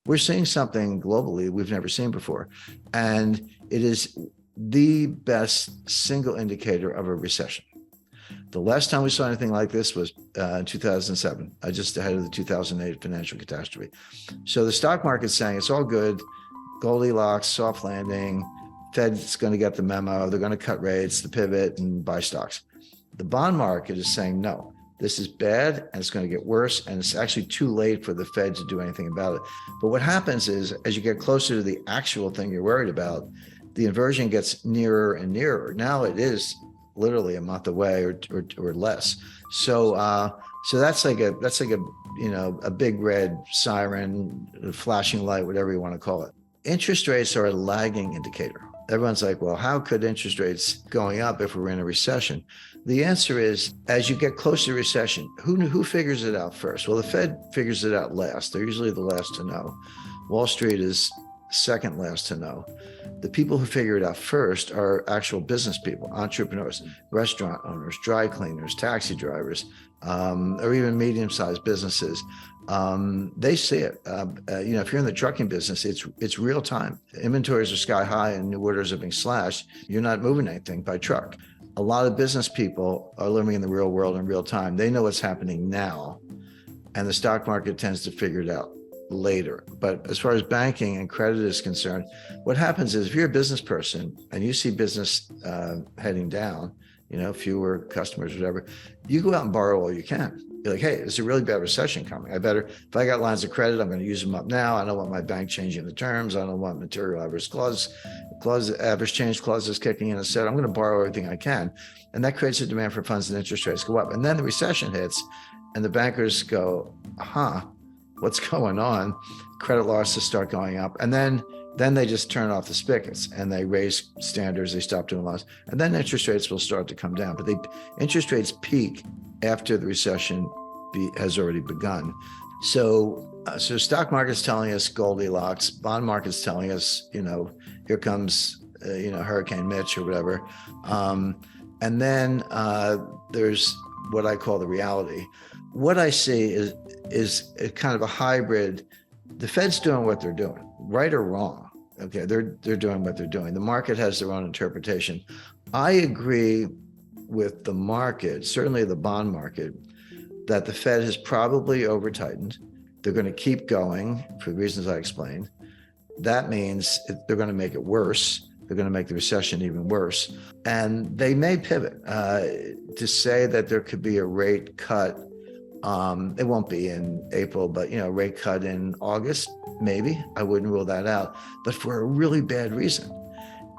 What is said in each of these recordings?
We're seeing something globally we've never seen before. And it is the best single indicator of a recession. The last time we saw anything like this was in 2007, just ahead of the 2008 financial catastrophe. So the stock market's saying it's all good, Goldilocks, soft landing, Fed's going to get the memo, they're going to cut rates, the pivot, and buy stocks. The bond market is saying, no, this is bad and it's going to get worse, and it's actually too late for the Fed to do anything about it. But what happens is, as you get closer to the actual thing you're worried about, the inversion gets nearer and nearer. Now it is literally a month away or less. So that's like a a big red siren, flashing light, whatever you want to call it. Interest rates are a lagging indicator. Everyone's like, well, how could interest rates going up if we're in a recession? The answer is, as you get close to recession, who figures it out first? Well, the Fed figures it out last. They're usually the last to know. Wall Street is second last to know. The people who figure it out first are actual business people, entrepreneurs, restaurant owners, dry cleaners, taxi drivers, or even medium-sized businesses. They see it. If you're in the trucking business, it's real time. Inventories are sky high and new orders are being slashed. You're not moving anything by truck. A lot of business people are living in the real world in real time. They know what's happening now, and the stock market tends to figure it out later. But as far as banking and credit is concerned, what happens is, if you're a business person and you see business heading down, fewer customers, whatever, you go out and borrow all you can. You're like, hey, there's a really bad recession coming. If I got lines of credit, I'm going to use them up now. I don't want my bank changing the terms. I don't want material adverse average change clauses kicking in, etc. I'm going to borrow everything I can. And that creates a demand for funds, and interest rates go up. And then the recession hits and the bankers go, what's going on? Credit losses start going up. And then they just turn off the spigots and they raise standards. They stop doing loans. And then interest rates will start to come down. But interest rates peak after the recession has already begun. So stock market's telling us Goldilocks, bond market's telling us, here comes, Hurricane Mitch or whatever. And then there's what I call the reality. What I see is a kind of a hybrid. The Fed's doing what they're doing, right or wrong. Okay, they're doing what they're doing. The market has their own interpretation. I agree with the market, certainly the bond market, that the Fed has probably over-tightened. They're going to keep going for the reasons I explained. That means they're going to make it worse. They're going to make the recession even worse. And they may pivot to say that there could be a rate cut. It won't be in April, but rate cut in August, maybe. I wouldn't rule that out, but for a really bad reason.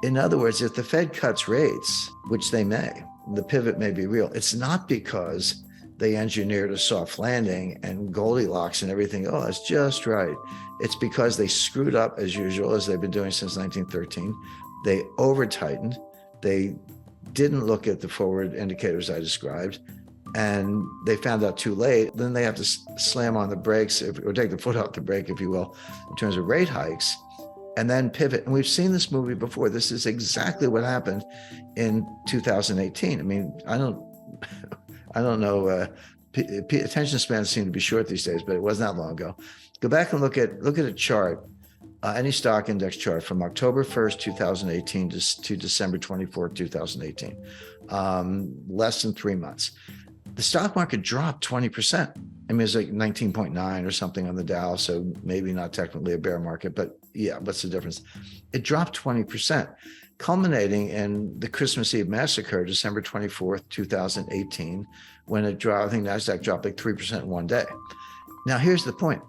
In other words, if the Fed cuts rates, which they may, the pivot may be real. It's not because they engineered a soft landing and Goldilocks and everything. Oh, that's just right. It's because they screwed up as usual, as they've been doing since 1913. They over-tightened. They didn't look at the forward indicators I described, and they found out too late. Then they have to slam on the brakes or take the foot off the brake, if you will, in terms of rate hikes, and then pivot. And we've seen this movie before. This is exactly what happened in 2018. I mean, I don't know. Attention spans seem to be short these days, but it wasn't that long ago. Go back and look at a chart, any stock index chart from October 1st, 2018 to December 24th, 2018, less than 3 months. The stock market dropped 20%. I mean, it's like 19.9 or something on the Dow, so maybe not technically a bear market, but yeah, what's the difference? It dropped 20%, culminating in the Christmas Eve massacre, December 24th, 2018, when it dropped. I think NASDAQ dropped like 3% in one day. Now, here's the point.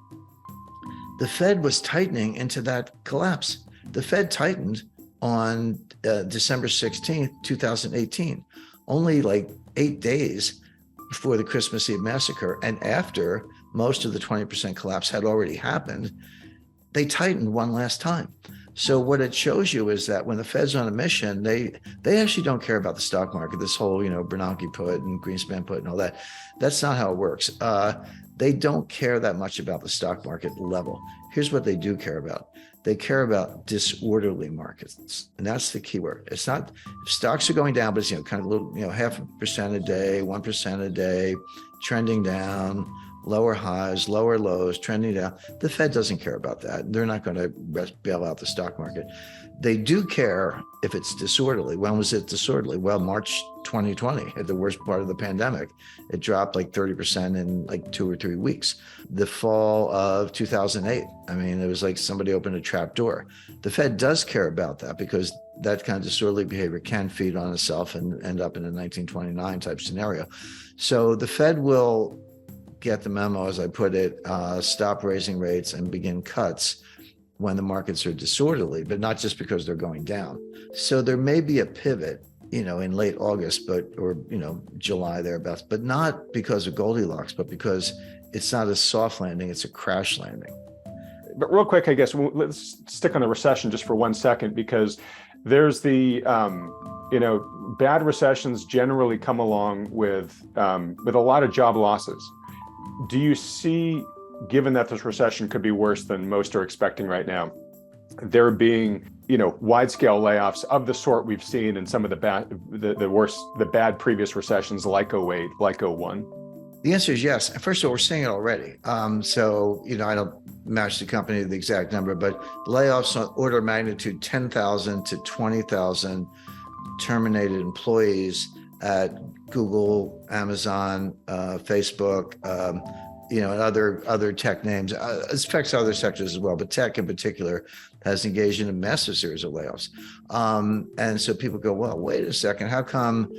The Fed was tightening into that collapse. The Fed tightened on December 16th, 2018, only like 8 days before the Christmas Eve massacre. And after most of the 20% collapse had already happened, they tightened one last time. So what it shows you is that when the Fed's on a mission, they actually don't care about the stock market, this whole, Bernanke put and Greenspan put and all that. That's not how it works. They don't care that much about the stock market level. Here's what they do care about. They care about disorderly markets. And that's the key word. It's not, if stocks are going down, but it's, kind of a little, 0.5% a day, 1% a day, trending down, lower highs, lower lows, trending down. The Fed doesn't care about that. They're not going to bail out the stock market. They do care if it's disorderly. When was it disorderly? Well, March 2020, at the worst part of the pandemic, it dropped like 30% in like 2 or 3 weeks. The fall of 2008, I mean, it was like somebody opened a trap door. The Fed does care about that because that kind of disorderly behavior can feed on itself and end up in a 1929 type scenario. So the Fed will get the memo, as I put it, stop raising rates and begin cuts when the markets are disorderly, but not just because they're going down. So there may be a pivot, in late August, or July thereabouts, but not because of Goldilocks, but because it's not a soft landing, it's a crash landing. But real quick, I guess, let's stick on the recession just for 1 second, because there's the, bad recessions generally come along with a lot of job losses. Do you see, given that this recession could be worse than most are expecting right now, there being, wide-scale layoffs of the sort we've seen in some of the bad previous recessions, like 08, like 01? The answer is yes. First of all, we're seeing it already. So, I don't match the company to the exact number, but layoffs on order of magnitude 10,000 to 20,000 terminated employees at Google, Amazon, Facebook, and other tech names. It affects other sectors as well, but tech in particular has engaged in a massive series of layoffs. And so people go, well, wait a second, how come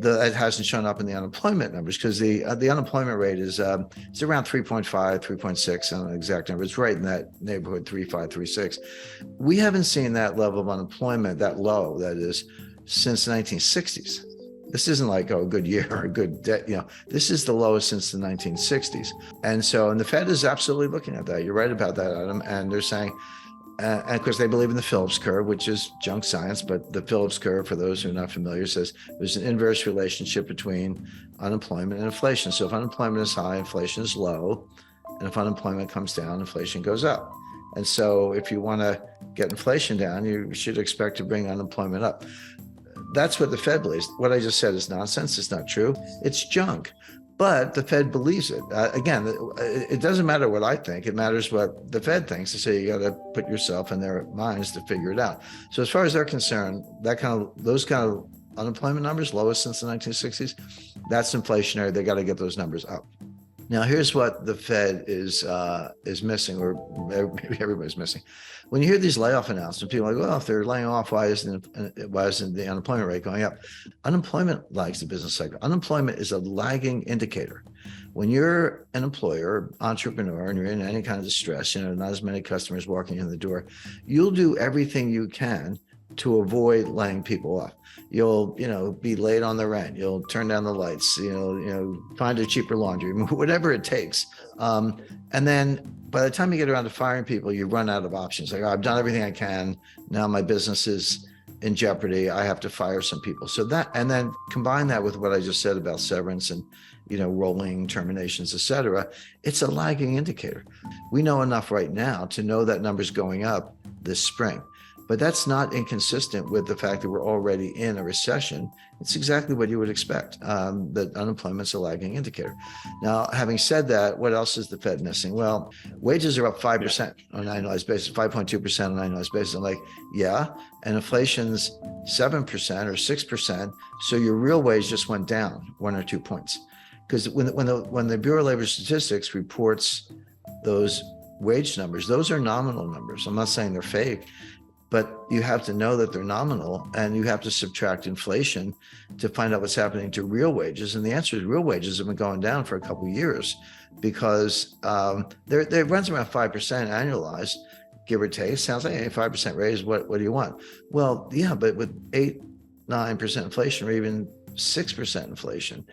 that hasn't shown up in the unemployment numbers? Because the unemployment rate is it's around 3.5, 3.6, I don't know the exact number. It's right in that neighborhood, 3.5, 3.6. We haven't seen that level of unemployment, that low, that is, since the 1960s. This isn't like, a good year or a good day. This is the lowest since the 1960s. And the Fed is absolutely looking at that. You're right about that, Adam. And they're saying, and of course, they believe in the Phillips curve, which is junk science. But the Phillips curve, for those who are not familiar, says there's an inverse relationship between unemployment and inflation. So if unemployment is high, inflation is low. And if unemployment comes down, inflation goes up. And so if you want to get inflation down, you should expect to bring unemployment up. That's what the Fed believes. What I just said is nonsense. It's not true. It's junk. But the Fed believes it. Again, it doesn't matter what I think. It matters what the Fed thinks. They say you got to put yourself in their minds to figure it out. So as far as they're concerned, those kind of unemployment numbers, lowest since the 1960s, that's inflationary. They got to get those numbers up. Now, here's what the Fed is missing, or maybe everybody's missing. When you hear these layoff announcements, people are like, well, if they're laying off, why isn't the unemployment rate going up? Unemployment lags the business cycle. Unemployment is a lagging indicator. When you're an employer, entrepreneur, and you're in any kind of distress, not as many customers walking in the door, you'll do everything you can to avoid laying people off. You'll, be late on the rent. You'll turn down the lights. Find a cheaper laundry, whatever it takes. And then by the time you get around to firing people, you run out of options. Like, I've done everything I can. Now my business is in jeopardy. I have to fire some people. So that, and then combine that with what I just said about severance and, rolling terminations, et cetera. It's a lagging indicator. We know enough right now to know that number's going up this spring. But that's not inconsistent with the fact that we're already in a recession. It's exactly what you would expect, that unemployment's a lagging indicator. Now, having said that, what else is the Fed missing? Well, wages are up 5% on an annualized basis, 5.2% on an annualized basis. I'm like, yeah, and inflation's 7% or 6%. So your real wage just went down 1 or 2 points. Because when the Bureau of Labor Statistics reports those wage numbers, those are nominal numbers. I'm not saying they're fake. But you have to know that they're nominal, and you have to subtract inflation to find out what's happening to real wages. And the answer is real wages have been going down for a couple of years because it runs around 5% annualized, give or take. Sounds like a 5% raise. What do you want? Well, yeah, but with 8-9% inflation, or even 6% inflation,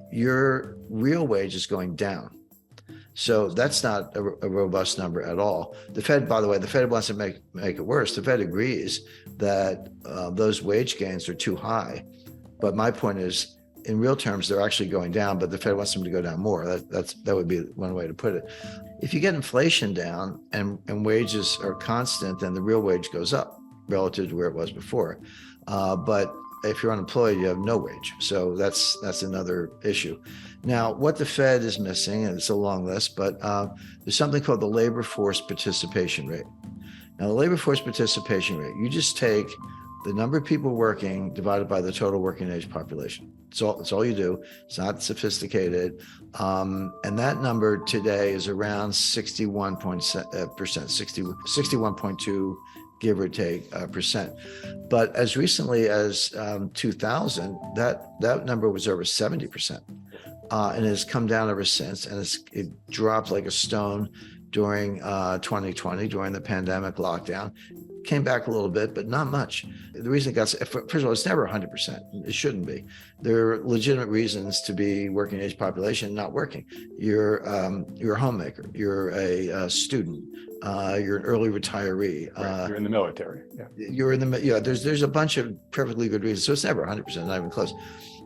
your real wage is going down. So that's not a robust number at all. The Fed, by the way, the Fed wants to make it worse. The Fed agrees that those wage gains are too high. But my point is, in real terms, they're actually going down, but the Fed wants them to go down more. That would be one way to put it. If you get inflation down and wages are constant, then the real wage goes up relative to where it was before. But if you're unemployed, you have no wage. So that's another issue. Now, what the Fed is missing, and it's a long list, but there's something called the labor force participation rate. Now, the labor force participation rate, you just take the number of people working divided by the total working age population. It's all you do. It's not sophisticated. And that number today is around 61%, 61.2, give or take percent. But as recently as 2000, that number was over 70%. And has come down ever since. And it dropped like a stone during 2020, during the pandemic lockdown. Came back a little bit, but not much. The reason it got, first of all, it's never 100%. It shouldn't be. There are legitimate reasons to be working age population not working. You're a homemaker. You're a student. You're an early retiree. Right. You're in the military. Yeah. You're in the There's a bunch of perfectly good reasons. So it's never 100%, not even close.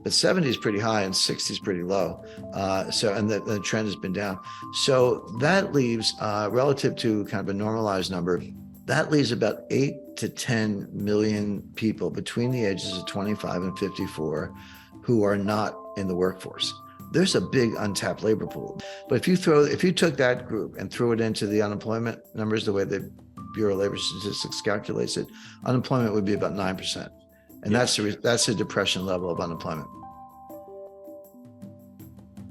But 70 is pretty high and 60 is pretty low. And the trend has been down. So that leaves, relative to kind of a normalized number, that leaves about 8 to 10 million people between the ages of 25 and 54 who are not in the workforce. There's a big untapped labor pool. But if you took that group and threw it into the unemployment numbers, the way the Bureau of Labor Statistics calculates it, unemployment would be about 9%. And that's a depression level of unemployment.